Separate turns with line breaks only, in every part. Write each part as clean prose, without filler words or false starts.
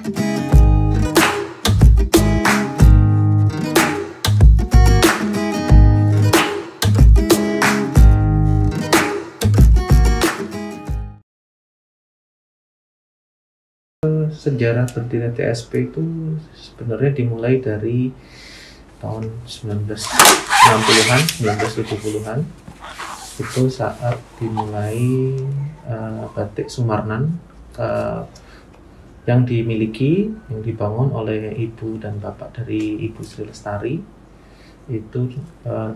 Sejarah berdirinya TSP itu sebenarnya dimulai dari tahun 1960-an, 1970-an. Itu saat dimulai batik Sumarnan yang dibangun oleh ibu dan bapak dari Ibu Sri Lestari. Itu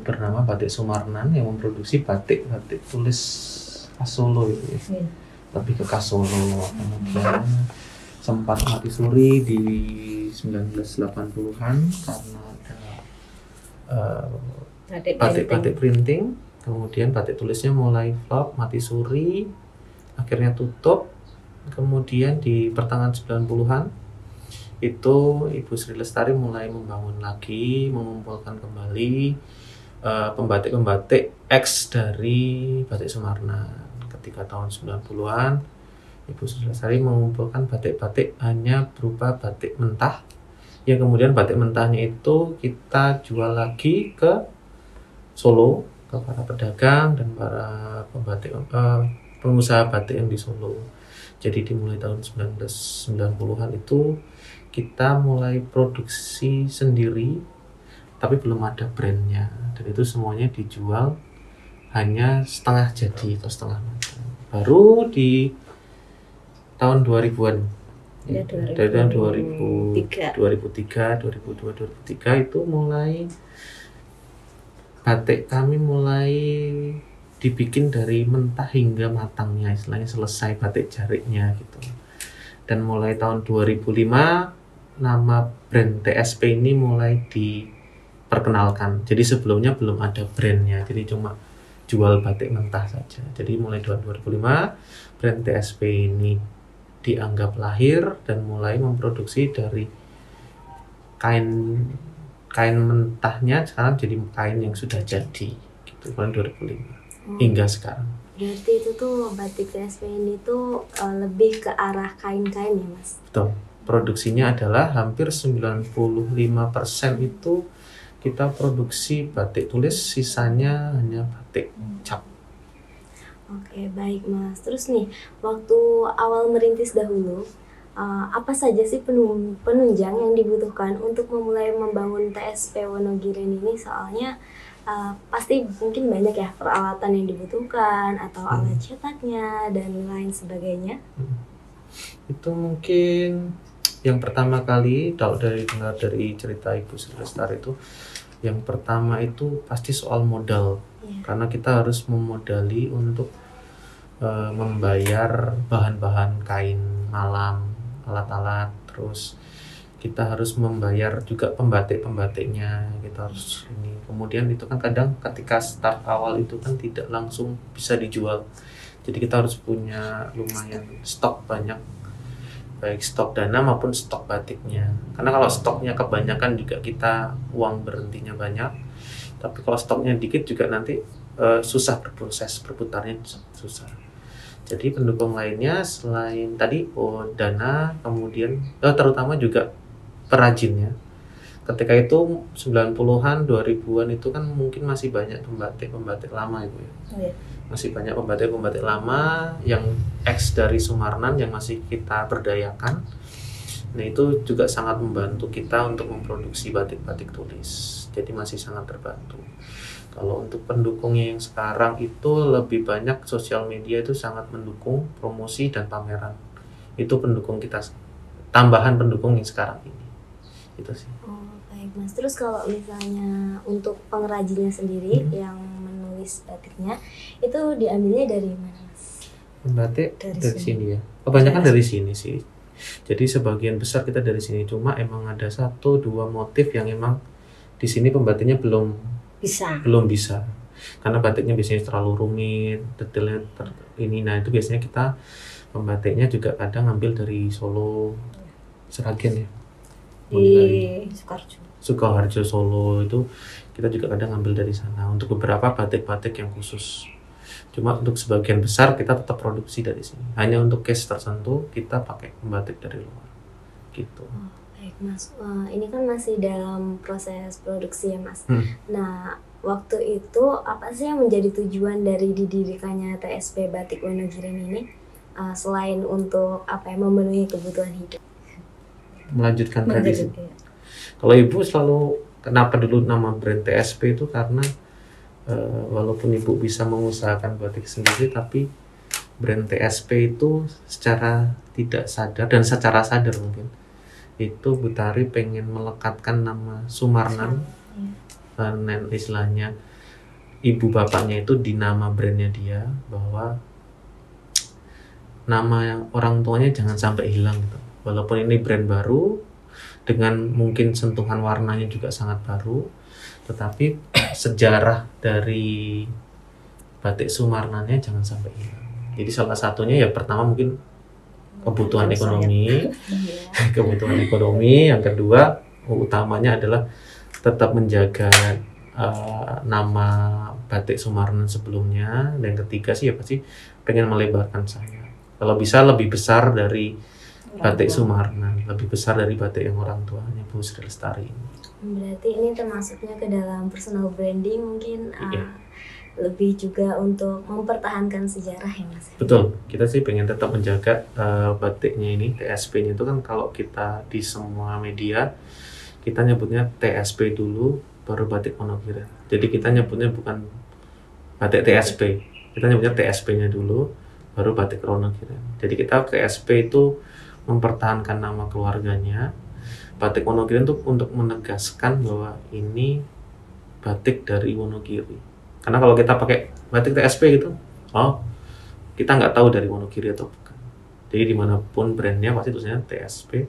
bernama Batik Sumarnan yang memproduksi batik tulis khas Solo itu ya. Lebih ke khas Solo. Kemudian sempat mati suri di 1980-an karena ada batik printing. Kemudian batik tulisnya mulai flop, mati suri, akhirnya tutup. Kemudian di pertengahan 90-an itu Ibu Sri Lestari mulai membangun lagi, mengumpulkan kembali pembatik-pembatik X dari Batik Sumarnan. Ketika tahun 90-an Ibu Sri Lestari mengumpulkan batik-batik hanya berupa batik mentah, yang kemudian batik mentahnya itu kita jual lagi ke Solo, ke para pedagang dan para pembatik, pengusaha batik yang di Solo. Jadi dimulai tahun 1990-an itu kita mulai produksi sendiri, tapi belum ada brandnya, dan itu semuanya dijual hanya setengah jadi atau setengah matang. Baru di tahun 2000-an ya, dari tahun 2003, 2002, 2003 itu mulai batik kami mulai dibikin dari mentah hingga matangnya, istilahnya selesai batik jariknya gitu. Dan mulai tahun 2005 nama brand TSP ini mulai diperkenalkan. Jadi sebelumnya belum ada brandnya, jadi cuma jual batik mentah saja. Jadi mulai tahun 2005 brand TSP ini dianggap lahir dan mulai memproduksi dari kain mentahnya sekarang jadi kain yang sudah jadi gitu, tahun 2005 hingga sekarang.
Berarti itu tuh batik TSP ini tuh lebih ke arah kain-kain ya Mas?
Betul, produksinya adalah hampir 95% itu kita produksi batik tulis, sisanya hanya batik cap.
Oke, baik Mas. Terus nih, waktu awal merintis dahulu, apa saja sih penunjang yang dibutuhkan untuk memulai membangun TSP Wonogiren ini? Soalnya pasti mungkin banyak ya peralatan yang dibutuhkan atau alat cetaknya dan lain sebagainya.
Itu mungkin yang pertama kali kalau dengar dari cerita Ibu Sri Lestari itu, yang pertama itu pasti soal modal. Karena kita harus memodali untuk membayar bahan-bahan kain malam, alat-alat, terus kita harus membayar juga pembatik-pembatiknya, kita harus ini. Kemudian itu kan kadang ketika start awal itu kan tidak langsung bisa dijual, jadi kita harus punya lumayan stok banyak, baik stok dana maupun stok batiknya. Karena kalau stoknya kebanyakan juga kita uang berhentinya banyak, tapi kalau stoknya dikit juga nanti susah berproses, berputarnya susah. Jadi pendukung lainnya selain tadi dana, kemudian terutama juga perajinnya. Ketika itu 90-an, 2000-an itu kan mungkin masih banyak pembatik lama Ibu ya. Masih banyak pembatik lama yang ex dari Sumarnan yang masih kita berdayakan. Nah itu juga sangat membantu kita untuk memproduksi batik-batik tulis. Jadi masih sangat terbantu. Kalau untuk pendukungnya yang sekarang itu lebih banyak sosial media itu sangat mendukung promosi dan pameran. Itu pendukung kita, tambahan pendukung yang sekarang ini. Itu sih.
Oh baik Mas. Terus kalau misalnya untuk pengrajinnya sendiri yang menulis batiknya itu diambilnya dari mana Mas?
Batik dari sini ya. Kebanyakan dari sini sih. Jadi sebagian besar kita dari sini, cuma emang ada 1-2 motif yang emang di sini pembatiknya belum bisa karena batiknya biasanya terlalu rumit, detailnya ini. Nah itu biasanya kita pembatiknya juga kadang ngambil dari Solo, Seragen ya, di Sukoharjo Solo, itu kita juga kadang ngambil dari sana untuk beberapa batik-batik yang khusus. Cuma untuk sebagian besar kita tetap produksi dari sini. Hanya untuk case tertentu kita pakai pembatik dari luar gitu.
Baik Mas, ini kan masih dalam proses produksi ya Mas. Nah, waktu itu apa sih yang menjadi tujuan dari didirikannya TSP Batik Wonogiri ini? Selain untuk memenuhi kebutuhan hidup.
Melanjutkan tradisi. Kalau Ibu selalu, kenapa dulu nama brand TSP itu karena walaupun Ibu bisa mengusahakan batik sendiri, tapi brand TSP itu secara tidak sadar dan secara sadar mungkin itu Bu Tari pengen melekatkan nama Sumarnan, dan istilahnya ibu bapaknya itu di nama brandnya dia, bahwa nama yang orang tuanya jangan sampai hilang gitu. Walaupun ini brand baru dengan mungkin sentuhan warnanya juga sangat baru, tetapi sejarah dari batik Sumarnannya jangan sampai hilang. Jadi salah satunya ya pertama mungkin kebutuhan ekonomi, kebutuhan ekonomi. Yang kedua utamanya adalah tetap menjaga nama batik Sumarnan sebelumnya. Dan ketiga sih ya pasti pengen melebarkan saya. Kalau bisa lebih besar dari batik Sumarnan, lebih besar dari batik yang orang tuanya Bu Sri Lestari ini.
Berarti ini termasuknya ke dalam personal branding mungkin. Lebih juga untuk mempertahankan sejarah ya Mas?
Betul, kita sih pengen tetap menjaga batiknya ini, TSP-nya itu kan kalau kita di semua media kita nyebutnya TSP dulu baru batik Wonogiri. Jadi kita nyebutnya bukan batik TSP, kita nyebutnya TSP-nya dulu baru batik Wonogiri. Jadi kita TSP itu mempertahankan nama keluarganya. Batik Wonogiri itu untuk menegaskan bahwa ini batik dari Wonogiri. Karena kalau kita pakai batik TSP gitu, kita nggak tahu dari Wonogiri atau bukan. Jadi dimanapun brandnya pasti tulisannya TSP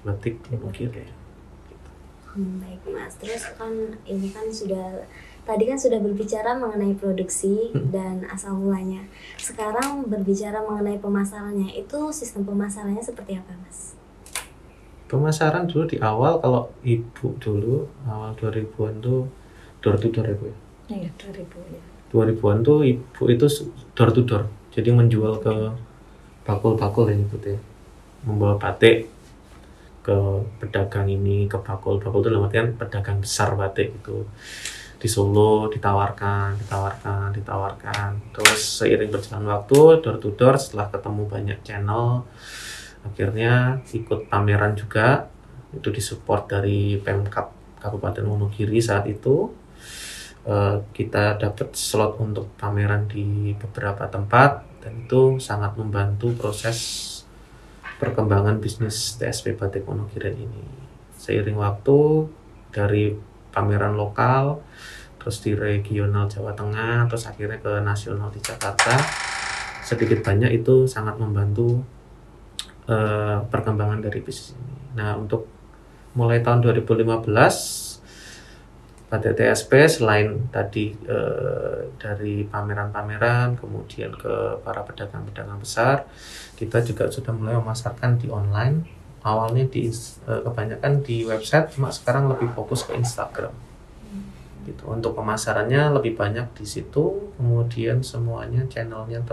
Batik Wonogiri.
Baik Mas, terus kan ini kan tadi sudah berbicara mengenai produksi dan asal mulanya. Sekarang berbicara mengenai pemasarannya, itu sistem pemasarannya seperti apa Mas?
Pemasaran dulu di awal, kalau Ibu dulu awal 2000-an tuh door to door ya Bu ya?
Iya, 2000 ya.
2000-an tuh Ibu itu door to door. Jadi menjual ke bakul-bakul ya Ibu ya. Membawa batik ke pedagang ini, ke bakul-bakul itu dalam artian pedagang besar batik itu. Di Solo ditawarkan. Terus seiring berjalan waktu, door to door, setelah ketemu banyak channel, akhirnya ikut pameran juga. Itu disupport dari Pemkab Kabupaten Wonogiri saat itu. Kita dapat slot untuk pameran di beberapa tempat, dan itu sangat membantu proses perkembangan bisnis TSP Batik Wonogiri ini. Seiring waktu dari pameran lokal, terus di regional Jawa Tengah, terus akhirnya ke nasional di Jakarta, sedikit banyak itu sangat membantu perkembangan dari bisnis ini. Nah, untuk mulai tahun 2015 batik TSP selain tadi dari pameran-pameran, kemudian ke para pedagang-pedagang besar, kita juga sudah mulai memasarkan di online. Awalnya kebanyakan di website, cuma sekarang lebih fokus ke Instagram. Gitu. Untuk pemasarannya lebih banyak di situ. Kemudian semuanya channelnya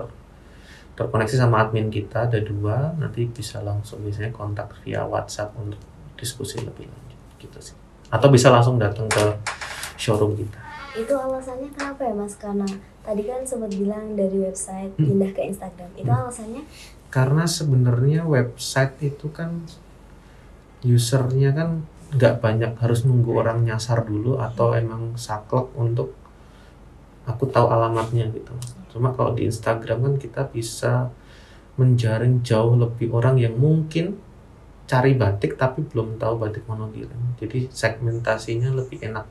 terkoneksi sama admin kita, ada 2. Nanti bisa langsung biasanya kontak via WhatsApp untuk diskusi lebih lanjut gitu sih. Atau bisa langsung datang ke showroom kita.
Itu alasannya kenapa ya Mas? Karena tadi kan sempat bilang dari website pindah ke Instagram. Itu alasannya?
Karena sebenarnya website itu kan usernya kan nggak banyak, harus nunggu orang nyasar dulu atau emang saklek untuk aku tahu alamatnya gitu. Cuma kalau di Instagram kan kita bisa menjaring jauh lebih orang yang mungkin cari batik tapi belum tahu batik Wonogiri. Jadi segmentasinya lebih enak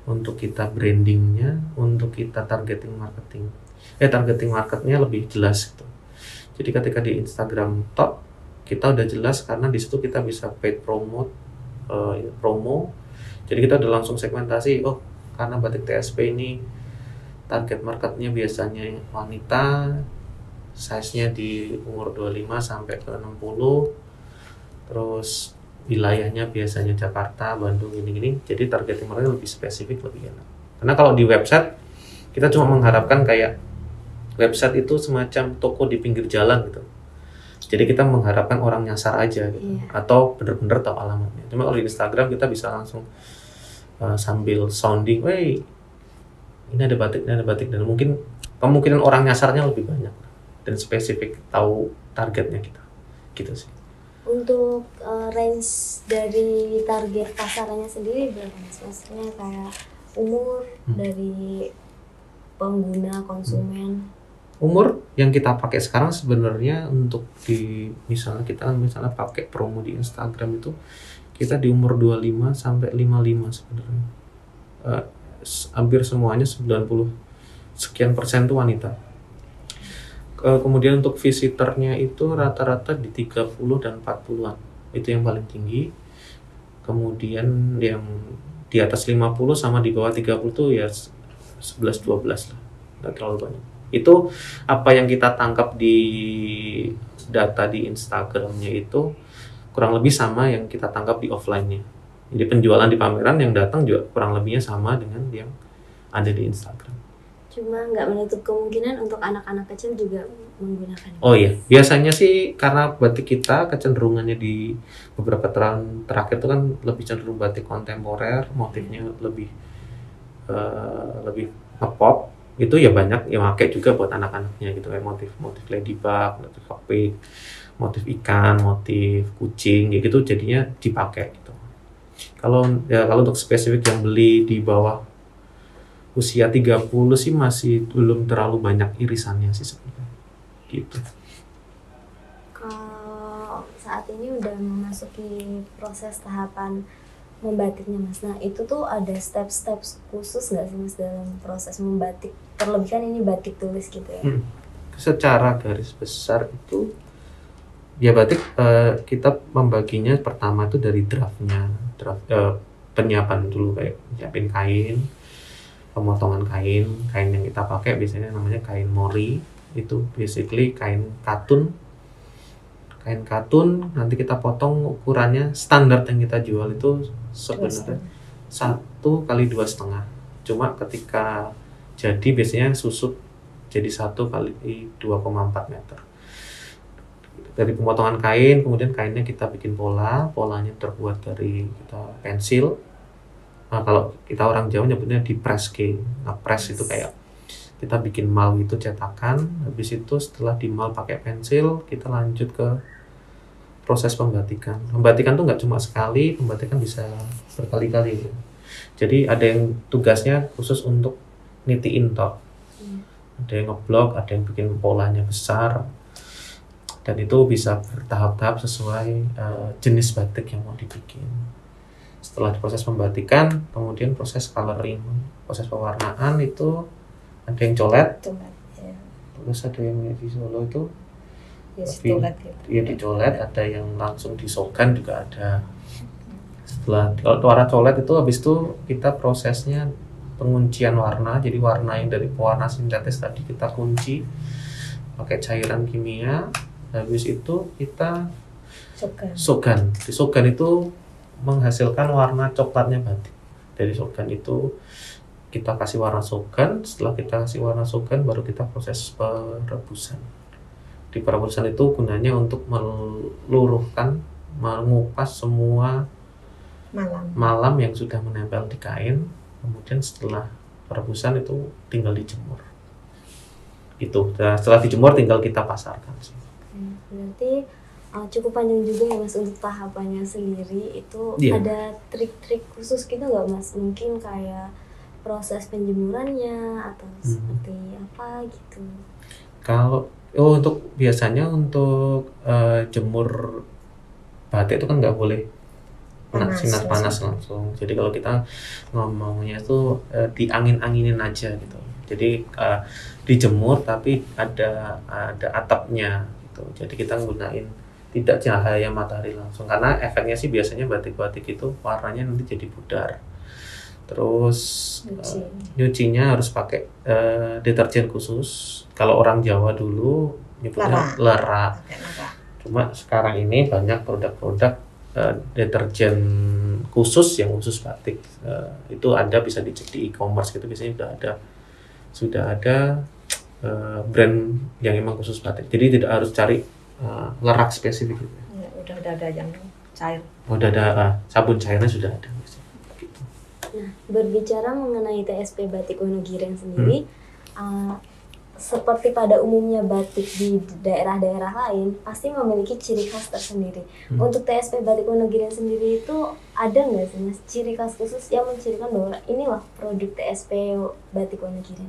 untuk kita brandingnya, untuk kita targeting marketnya lebih jelas gitu. Jadi ketika di Instagram top kita udah jelas karena di situ kita bisa paid promo. Jadi kita udah langsung segmentasi, karena batik TSP ini target marketnya biasanya wanita, size-nya di umur 25 sampai ke 60, terus wilayahnya biasanya Jakarta, Bandung, gini-gini. Jadi targeting marketnya lebih spesifik, lebih enak. Karena kalau di website kita cuma mengharapkan kayak website itu semacam toko di pinggir jalan gitu. Jadi kita mengharapkan orang nyasar aja gitu.
Iya.
Atau bener-bener tahu alamatnya. Cuma kalau di Instagram kita bisa langsung sambil sounding, "Wey, ini ada batik," dan mungkin kemungkinan orang nyasarnya lebih banyak dan spesifik tahu targetnya kita. Gitu sih.
Untuk range dari target pasarannya sendiri berapa Mas? Maksudnya kayak umur dari pengguna konsumen.
Umur yang kita pakai sekarang sebenarnya untuk misalnya kita pakai promo di Instagram itu kita di umur 25 sampai 55 sebenarnya. Hampir semuanya 90 sekian persen itu wanita. Kemudian untuk visitornya itu rata-rata di 30 dan 40-an. Itu yang paling tinggi. Kemudian yang di atas 50 sama di bawah 30 tuh ya 11-12 lah. Nggak terlalu banyak. Itu apa yang kita tangkap di data di Instagramnya itu kurang lebih sama yang kita tangkap di offline-nya. Jadi penjualan di pameran yang datang juga kurang lebihnya sama dengan yang ada di Instagram.
Cuma nggak menutup kemungkinan untuk anak-anak kecil juga menggunakan.
Oh iya, biasanya sih karena batik kita kecenderungannya di beberapa tahun terakhir itu kan lebih cenderung batik kontemporer, motifnya lebih nge-pop. Itu ya banyak yang pakai juga buat anak-anaknya gitu, kayak motif ladybug, motif cockpit, motif ikan, motif kucing, gitu jadinya dipakai gitu. Kalau untuk spesifik yang beli di bawah usia 30 sih masih belum terlalu banyak irisannya sih sebenarnya. Gitu.
Kalau saat ini udah memasuki proses tahapan membatiknya Mas. Nah, itu tuh ada step-step khusus nggak sih Mas dalam proses membatik? Terlebih kan ini batik tulis gitu ya.
Secara garis besar itu ya batik kita membaginya pertama itu dari draft penyiapan dulu, kayak nyiapin kain, pemotongan kain yang kita pakai biasanya namanya kain mori, itu basically kain katun nanti kita potong ukurannya standar yang kita jual itu sebenarnya 1x2,5. Cuma ketika jadi biasanya susut jadi 1x2,4 meter. Dari pemotongan kain, kemudian kainnya kita bikin polanya terbuat dari pensil. Nah, kalau kita orang Jawa nyebutnya di press ke. Nah, press itu kayak kita bikin mal itu cetakan, habis itu setelah di mal pakai pensil, kita lanjut ke proses pembatikan. Pembatikan tuh nggak cuma sekali, pembatikan bisa berkali-kali. Gitu. Jadi ada yang tugasnya khusus untuk nitiin top. Ada yang ngeblok, ada yang bikin polanya besar, dan itu bisa bertahap-tahap sesuai jenis batik yang mau dibikin. Setelah proses pembatikan, kemudian proses coloring, proses pewarnaan itu ada yang colet,
Ya.
terus ada yang di Solo itu dicolet, ada yang langsung disogan juga ada. Setelah warna colet itu, habis itu kita prosesnya penguncian warna, jadi warna yang dari pewarna sintetis tadi kita kunci pakai cairan kimia, habis itu kita sogan. Di sogan itu menghasilkan warna coklatnya batik. Dari sogan itu kita kasih warna sogan, setelah kita kasih warna sogan baru kita proses perebusan. Di perebusan itu gunanya untuk meluruhkan, mengupas semua malam yang sudah menempel di kain. Kemudian setelah perebusan itu tinggal dijemur. Itu. Nah, setelah dijemur tinggal kita pasarkan.
Berarti cukup panjang juga ya Mas untuk tahapannya sendiri. Itu ada trik-trik khusus gitu nggak Mas? Mungkin kayak proses penjemurannya atau seperti apa gitu?
Kalau biasanya untuk jemur batik itu kan nggak boleh sinar panas langsung. Jadi kalau kita ngomongnya itu diangin-anginin aja gitu. Jadi dijemur tapi ada atapnya gitu. Jadi kita gunain tidak cahaya matahari langsung, karena efeknya sih biasanya batik-batik itu warnanya nanti jadi pudar. Terus nyucinya harus pakai deterjen khusus. Kalau orang Jawa dulu nyebutnya lera. Cuma sekarang ini banyak produk-produk deterjen khusus yang khusus batik. Itu ada, bisa dicek di e-commerce gitu, biasanya sudah ada brand yang emang khusus batik. Jadi tidak harus cari lerak spesifik gitu.
Ya, udah ada yang cair.
Udah ada sabun cairnya sudah ada. Gitu.
Nah, berbicara mengenai TSP Batik Wonogiri sendiri, seperti pada umumnya batik di daerah-daerah lain pasti memiliki ciri khas tersendiri. Untuk TSP Batik Wonogiri sendiri itu ada nggak sih mas ciri khas khusus yang mencirikan bahwa inilah produk TSP Batik Wonogiri?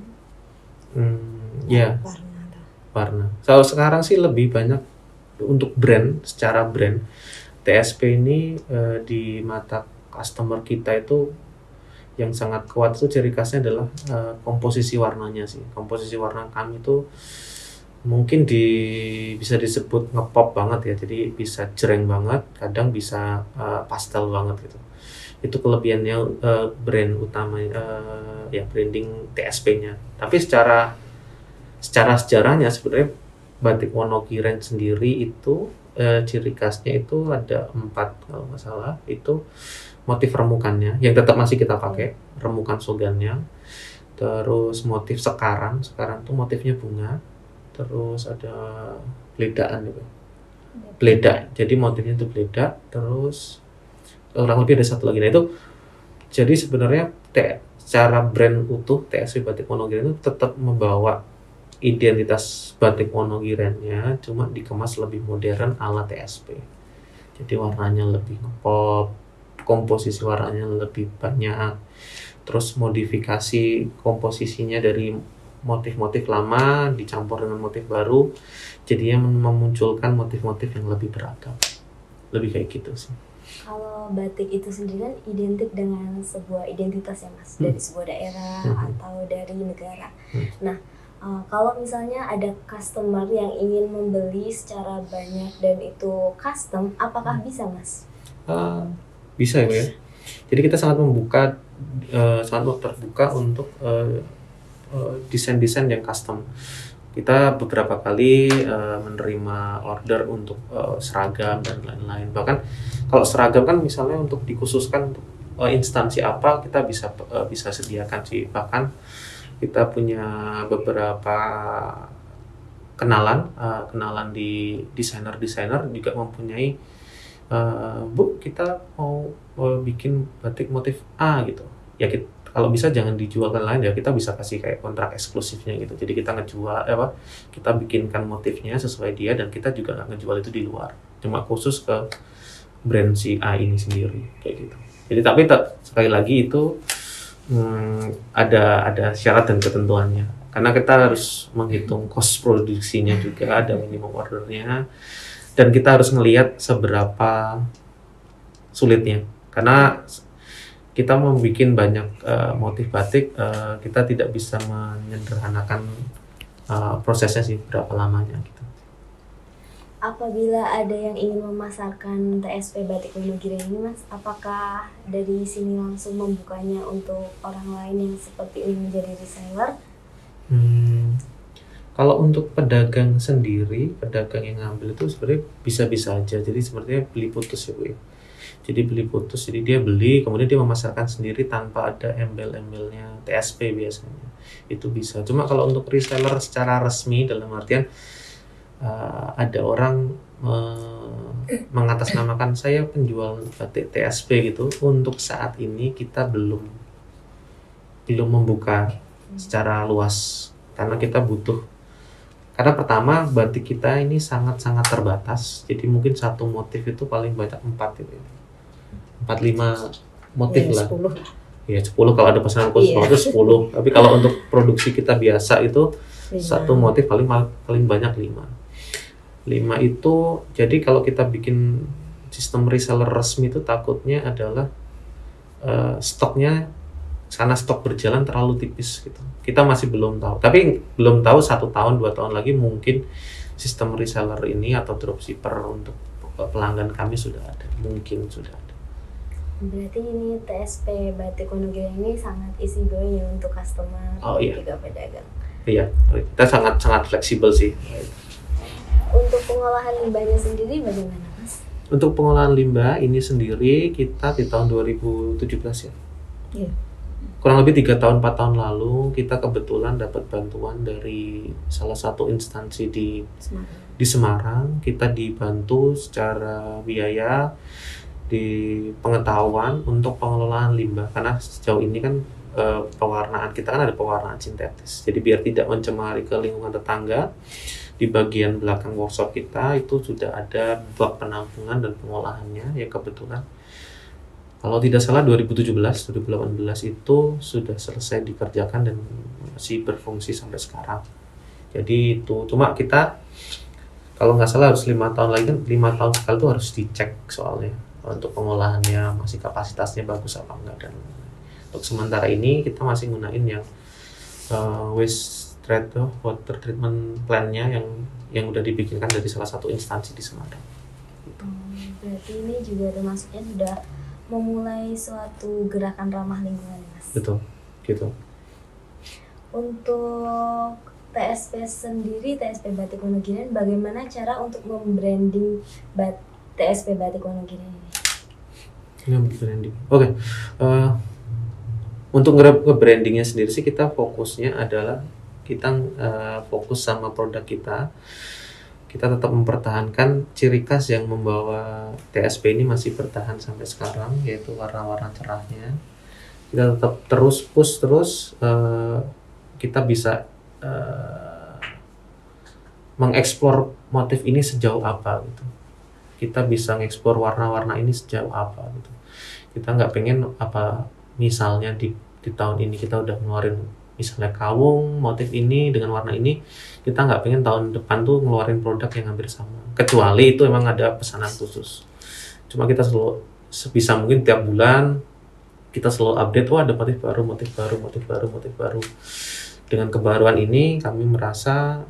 Ya, warna. Kalau sekarang sih lebih banyak untuk brand, secara brand TSP ini di mata customer kita itu yang sangat kuat itu ciri khasnya adalah komposisi warnanya sih. Komposisi warna kami itu mungkin bisa disebut ngepop banget ya. Jadi bisa jreng banget, kadang bisa pastel banget gitu. Itu kelebihannya brand utama ya branding TSP-nya. Tapi secara sejarahnya sebenarnya batik Wonogiri sendiri itu ciri khasnya itu ada 4 kalau nggak salah, itu motif remukannya yang tetap masih kita pakai, remukan sogannya, terus motif sekarang tuh motifnya bunga, terus ada beledaan gitu, beledak, jadi motifnya itu beledak, terus kurang lebih ada satu lagi. Nah itu jadi sebenarnya secara brand utuh TSP Batik Wonogiri itu tetap membawa identitas batik Wonogirinya, cuma dikemas lebih modern ala TSP. Jadi warnanya lebih ngepop, komposisi warnanya lebih banyak, terus modifikasi komposisinya dari motif-motif lama dicampur dengan motif baru, jadinya memunculkan motif-motif yang lebih beragam, lebih kayak gitu sih.
Kalau batik itu sendiri kan identik dengan sebuah identitas ya mas, dari sebuah daerah atau dari negara. Nah, kalau misalnya ada customer yang ingin membeli secara banyak dan itu custom, apakah bisa mas?
Bisa ya. Jadi kita sangat terbuka untuk desain-desain yang custom. Kita beberapa kali menerima order untuk seragam dan lain-lain. Bahkan kalau seragam kan misalnya untuk dikhususkan untuk instansi apa, kita bisa sediakan sih. Bahkan kita punya beberapa kenalan di desainer juga mempunyai Bu, kita mau bikin batik motif A gitu. Ya kalau bisa jangan dijual ke lain ya, kita bisa kasih kayak kontrak eksklusifnya gitu. Jadi kita kita bikinkan motifnya sesuai dia dan kita juga nggak ngejual itu di luar. Cuma khusus ke brand si A ini sendiri kayak gitu. Jadi tapi sekali lagi itu ada syarat dan ketentuannya. Karena kita harus menghitung cost produksinya juga, ada minimum ordernya. Dan kita harus melihat seberapa sulitnya, karena kita membuat banyak motif batik, kita tidak bisa menyederhanakan prosesnya sih berapa lamanya gitu.
Apabila ada yang ingin memasarkan TSP Batik Wonogiri ini mas, apakah dari sini langsung membukanya untuk orang lain yang seperti ini menjadi reseller?
Kalau untuk pedagang sendiri, pedagang yang ngambil itu sebenarnya bisa-bisa aja. Jadi sepertinya beli putus ya Bu. Jadi beli putus, jadi dia beli, kemudian dia memasarkan sendiri tanpa ada embel-embelnya TSP biasanya. Itu bisa. Cuma kalau untuk reseller secara resmi, dalam artian ada orang mengatasnamakan saya penjual batik TSP gitu, untuk saat ini kita belum membuka secara luas. Karena kita karena pertama batik kita ini sangat-sangat terbatas, jadi mungkin satu motif itu paling banyak 4 gitu ya. 4-5 motif
ya,
lah.
10.
Ya 10 kalau ada pesanan khusus itu 10. Tapi kalau untuk produksi kita biasa itu
5.
Satu motif paling banyak 5 itu. Jadi kalau kita bikin sistem reseller resmi itu takutnya adalah stoknya, karena stok berjalan terlalu tipis gitu. Kita masih belum tahu, tapi belum tahu 1 tahun 2 tahun lagi mungkin sistem reseller ini atau dropshipper untuk pelanggan kami sudah ada, mungkin sudah ada.
Berarti ini TSP Batik Wonogiri ini sangat easy going ya untuk customer juga pedagang.
Iya, kita sangat fleksibel sih.
Untuk pengolahan limbahnya sendiri bagaimana mas?
Untuk pengolahan limbah ini sendiri kita di tahun 2017 ya.
Iya.
kurang lebih 3 tahun 4 tahun lalu kita kebetulan dapat bantuan dari salah satu instansi di Semarang. Kita dibantu secara biaya di pengetahuan untuk pengelolaan limbah, karena sejauh ini kan pewarnaan kita kan ada pewarnaan sintetis, jadi biar tidak mencemari ke lingkungan tetangga, di bagian belakang workshop kita itu sudah ada bak penampungan dan pengolahannya, ya kebetulan kalau tidak salah 2017-2018 itu sudah selesai dikerjakan dan masih berfungsi sampai sekarang. Jadi itu cuma kita kalau nggak salah harus 5 tahun lagi, kan 5 tahun sekali itu harus dicek soalnya untuk pengolahannya masih kapasitasnya bagus apa enggak. Dan untuk sementara ini kita masih gunain yang water treatment plan-nya yang udah dibikinkan dari salah satu instansi di Semarang.
Berarti ini juga termasuknya sudah memulai suatu gerakan ramah lingkungan, Mas.
Betul, gitu.
Untuk TSP sendiri, TSP Batik Wonogiri, bagaimana cara untuk membranding TSP Batik Wonogiri ini?
Branding. Oke. Untuk nge-brandingnya sendiri sih kita fokusnya adalah kita fokus sama produk kita. Kita tetap mempertahankan ciri khas yang membawa TSP ini masih bertahan sampai sekarang, yaitu warna-warna cerahnya. Kita tetap terus push terus, kita bisa mengeksplor motif ini sejauh apa gitu. Kita bisa mengeksplor warna-warna ini sejauh apa gitu. Kita nggak pengen apa misalnya di tahun ini kita udah ngeluarin misalnya kawung motif ini dengan warna ini, kita nggak pengen tahun depan tuh ngeluarin produk yang hampir sama, kecuali itu emang ada pesanan khusus. Cuma kita selalu sebisa mungkin tiap bulan kita selalu update, ada motif baru. Dengan kebaruan ini kami merasa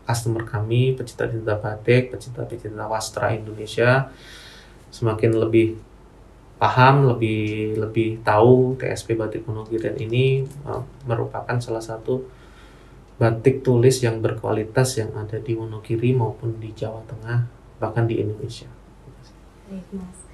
customer kami, pecinta batik, pecinta wastra Indonesia semakin lebih paham, lebih tahu TSP Batik Wonogiri ini merupakan salah satu batik tulis yang berkualitas yang ada di Wonogiri maupun di Jawa Tengah, bahkan di Indonesia.
Baik, Mas.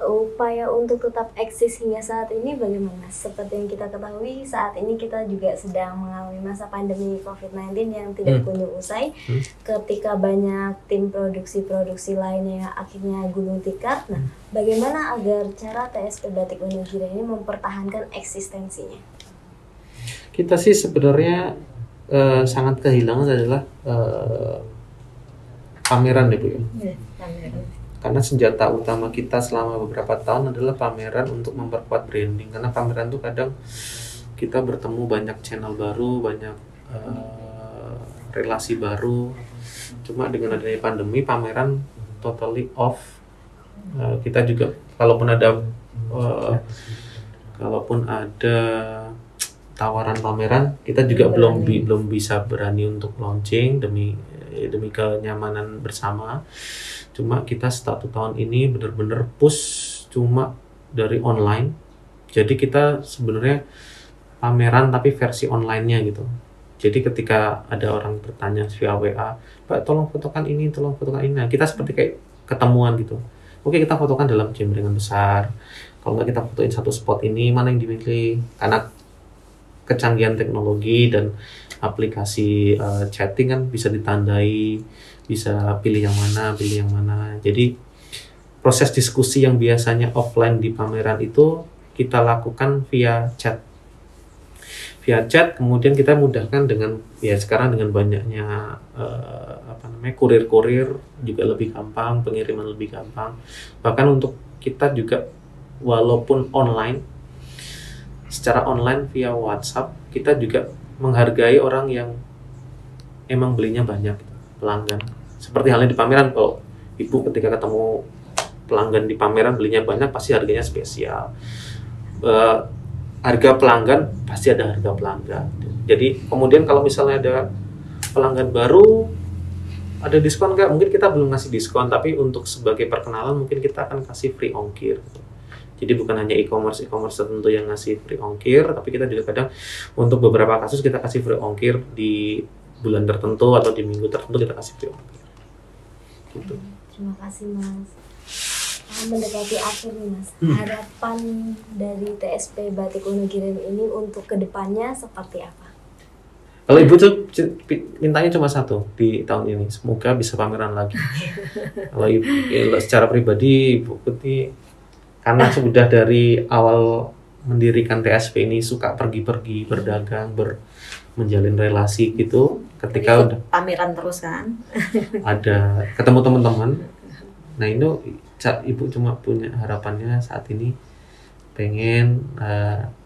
Upaya untuk tetap eksis hingga saat ini bagaimana? Seperti yang kita ketahui, saat ini kita juga sedang mengalami masa pandemi COVID-19 yang tidak kunjung usai. Ketika banyak tim produksi lainnya yang akhirnya gulung tikar. Nah, bagaimana agar cara TSP Batik Wonogiri ini mempertahankan eksistensinya?
Kita sih sebenarnya sangat kehilangan adalah pameran ya Bu ya.
Pameran.
Karena senjata utama kita selama beberapa tahun adalah pameran untuk memperkuat branding. Karena pameran tuh kadang kita bertemu banyak channel baru, banyak relasi baru. Cuma dengan adanya pandemi, pameran totally off. Kita juga kalaupun ada tawaran pameran, kita juga belum bisa berani untuk launching demi kenyamanan bersama. Cuma kita 1 tahun ini benar-benar push cuma dari online. Jadi kita sebenarnya pameran tapi versi online-nya gitu. Jadi ketika ada orang bertanya via WA, Pak tolong fotokan ini, tolong fotokan ini. Nah, kita seperti kayak ketemuan gitu. Oke, kita fotokan dalam jembrengan besar. Kalau nggak kita fotoin satu spot ini, mana yang dimiliki? Karena kecanggihan teknologi dan aplikasi chatting kan bisa ditandai, bisa pilih yang mana. Jadi proses diskusi yang biasanya offline di pameran itu kita lakukan via chat. Kemudian kita mudahkan dengan sekarang dengan banyaknya kurir-kurir juga lebih gampang, pengiriman lebih gampang. Bahkan untuk kita juga walaupun online, secara online via WhatsApp, kita juga menghargai orang yang emang belinya banyak, pelanggan. Seperti halnya di pameran, kalau ibu ketika ketemu pelanggan di pameran belinya banyak, pasti harganya spesial. Harga pelanggan pasti ada harga pelanggan. Jadi kemudian kalau misalnya ada pelanggan baru, ada diskon nggak? Mungkin kita belum ngasih diskon, tapi untuk sebagai perkenalan mungkin kita akan kasih free ongkir. Jadi bukan hanya e-commerce tertentu yang ngasih free ongkir, tapi kita juga kadang untuk beberapa kasus kita kasih free ongkir di bulan tertentu atau di minggu tertentu kita kasih free ongkir. Gitu.
Terima kasih, Mas. mendekati akhir nih Mas, harapan dari TSP Batik Wonogiri ini untuk kedepannya seperti apa?
Kalau ibu tuh mintanya cuma satu di tahun ini, semoga bisa pameran lagi. Kalau ibu secara pribadi, ibu Putih karena sudah dari awal mendirikan TSP ini suka pergi-pergi, berdagang, menjalin relasi gitu. Ketika udah
pameran terus kan.
ada ketemu teman-teman, nah itu ibu cuma punya harapannya saat ini pengen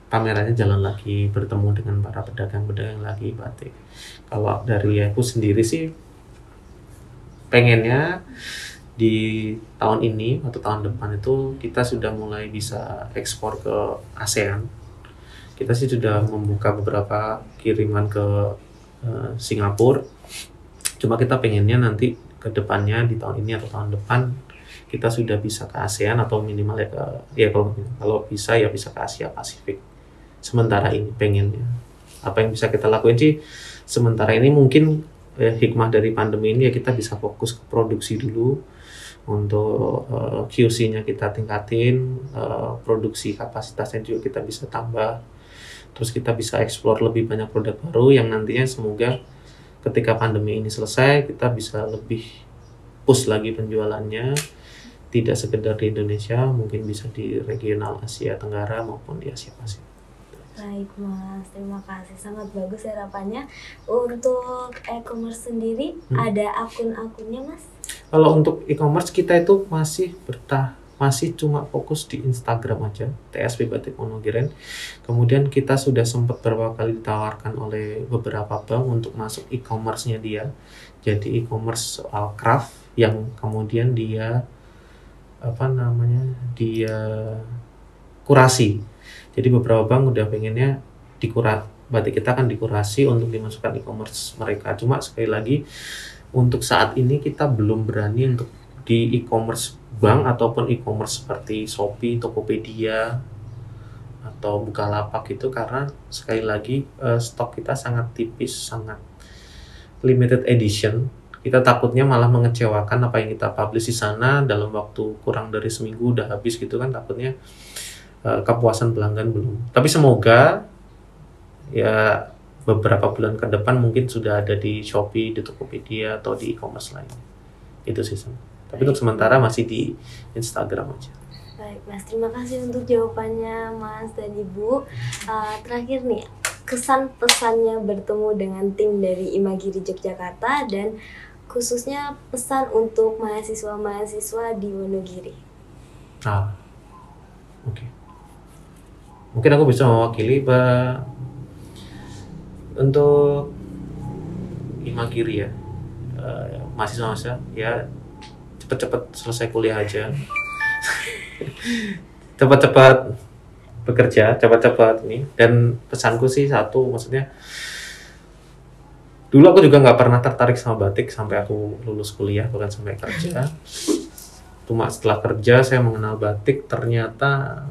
pamerannya jalan lagi, bertemu dengan para pedagang-pedagang lagi batik. Kalau dari aku sendiri sih pengennya di tahun ini atau tahun depan itu kita sudah mulai bisa ekspor ke ASEAN. Kita sih sudah membuka beberapa kiriman ke Singapura. Cuma kita pengennya nanti ke depannya di tahun ini atau tahun depan kita sudah bisa ke ASEAN atau minimal ya kalau bisa ya bisa ke Asia Pasifik. Sementara ini pengennya apa yang bisa kita lakuin sih sementara ini mungkin hikmah dari pandemi ini ya kita bisa fokus ke produksi dulu untuk QC-nya kita tingkatin, produksi kapasitasnya juga kita bisa tambah, terus kita bisa explore lebih banyak produk baru yang nantinya semoga ketika pandemi ini selesai kita bisa lebih push lagi penjualannya, tidak sekedar di Indonesia, mungkin bisa di regional Asia Tenggara maupun di Asia Pasifik.
Baik Mas, terima kasih, sangat bagus harapannya. Untuk e-commerce sendiri ada akun-akunnya Mas?
Kalau untuk e-commerce kita itu masih cuma fokus di Instagram aja, TSP Batik Wonogiri. Kemudian kita sudah sempat beberapa kali ditawarkan oleh beberapa bank untuk masuk e-commerce-nya dia. Jadi e-commerce soal craft yang kemudian dia kurasi. Jadi beberapa bank udah pengennya batik kita kan dikurasi untuk dimasukkan e-commerce mereka. Cuma sekali lagi untuk saat ini kita belum berani untuk di e-commerce bank ataupun e-commerce seperti Shopee, Tokopedia atau Bukalapak itu karena sekali lagi stok kita sangat tipis, sangat limited edition. Kita takutnya malah mengecewakan apa yang kita publish di sana dalam waktu kurang dari seminggu udah habis gitu kan, takutnya kepuasan pelanggan belum. Tapi semoga ya beberapa bulan ke depan mungkin sudah ada di Shopee, di Tokopedia atau di e-commerce lain. Itu sih. Tapi untuk sementara masih di Instagram aja.
Baik Mas, terima kasih untuk jawabannya Mas dan Ibu. Terakhir nih, kesan pesannya bertemu dengan tim dari Imagiri Yogyakarta dan khususnya pesan untuk mahasiswa-mahasiswa di Wonogiri.
Oke. Mungkin aku bisa mewakili untuk Imagiri ya, mahasiswa ya cepet-cepet selesai kuliah aja, cepat-cepat bekerja, cepat-cepat ini. Dan pesanku sih satu, maksudnya dulu aku juga nggak pernah tertarik sama batik sampai aku lulus kuliah, bahkan sampai kerja. Cuma setelah kerja saya mengenal batik, ternyata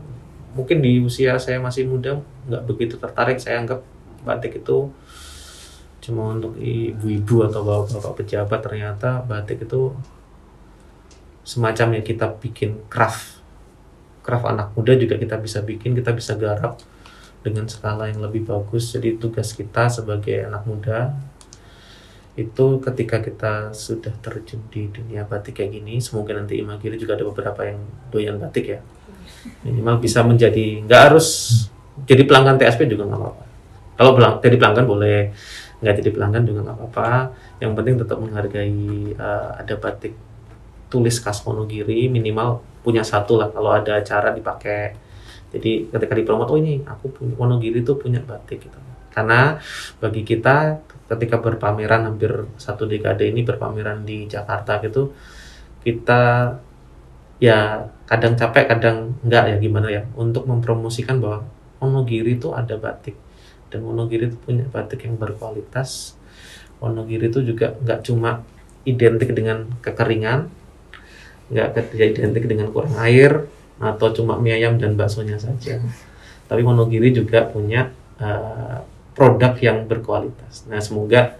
mungkin di usia saya masih muda nggak begitu tertarik. Saya anggap batik itu cuma untuk ibu-ibu atau bapak-bapak pejabat. Ternyata batik itu semacamnya kita bikin craft anak muda juga kita bisa bikin, kita bisa garap dengan skala yang lebih bagus. Jadi tugas kita sebagai anak muda itu ketika kita sudah terjun di dunia batik kayak gini, semoga nanti Imagiri juga ada beberapa yang doyan batik ya, minimal bisa menjadi, nggak harus jadi pelanggan TSP juga nggak apa-apa. Kalau jadi pelanggan boleh, nggak jadi pelanggan juga nggak apa-apa. Yang penting tetap menghargai ada batik tulis khas Wonogiri, minimal punya satu lah kalau ada acara dipakai. Jadi ketika dipromot, oh ini aku punya Wonogiri tuh punya batik gitu. Karena bagi kita ketika berpameran hampir 1 dekade ini berpameran di Jakarta gitu, kita ya kadang capek kadang enggak ya gimana ya untuk mempromosikan bahwa Wonogiri itu ada batik dan Wonogiri itu punya batik yang berkualitas. Wonogiri itu juga nggak cuma identik dengan kekeringan, nggak identik dengan kurang air atau cuma mie ayam dan baksonya saja, tapi Wonogiri juga punya produk yang berkualitas. Nah, semoga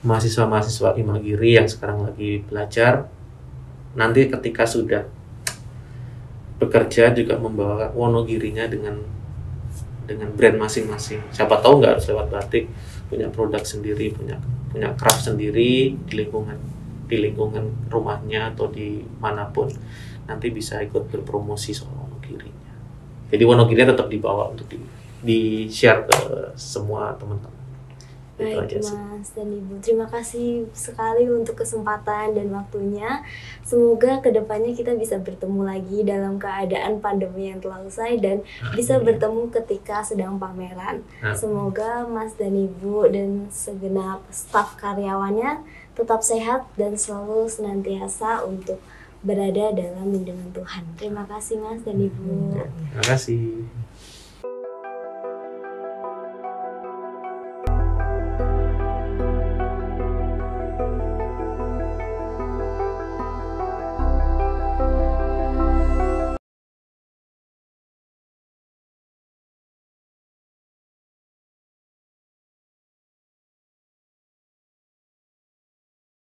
mahasiswa-mahasiswa Imagiri yang sekarang lagi belajar nanti ketika sudah bekerja juga membawa Wonogirinya dengan brand masing-masing. Siapa tahu nggak harus lewat batik, punya produk sendiri, punya craft sendiri di lingkungan rumahnya atau di manapun, nanti bisa ikut berpromosi soal Wonogirinya. Jadi Wonogirinya tetap dibawa untuk di share ke semua teman-teman. Itu
Baik
aja sih.
Mas dan Ibu, terima kasih sekali untuk kesempatan dan waktunya. Semoga kedepannya kita bisa bertemu lagi dalam keadaan pandemi yang telah usai dan bisa bertemu ketika sedang pameran. Semoga Mas dan Ibu dan segenap staf karyawannya tetap sehat dan selalu senantiasa untuk berada dalam lindungan Tuhan. Terima kasih Mas dan Ibu.
Terima kasih.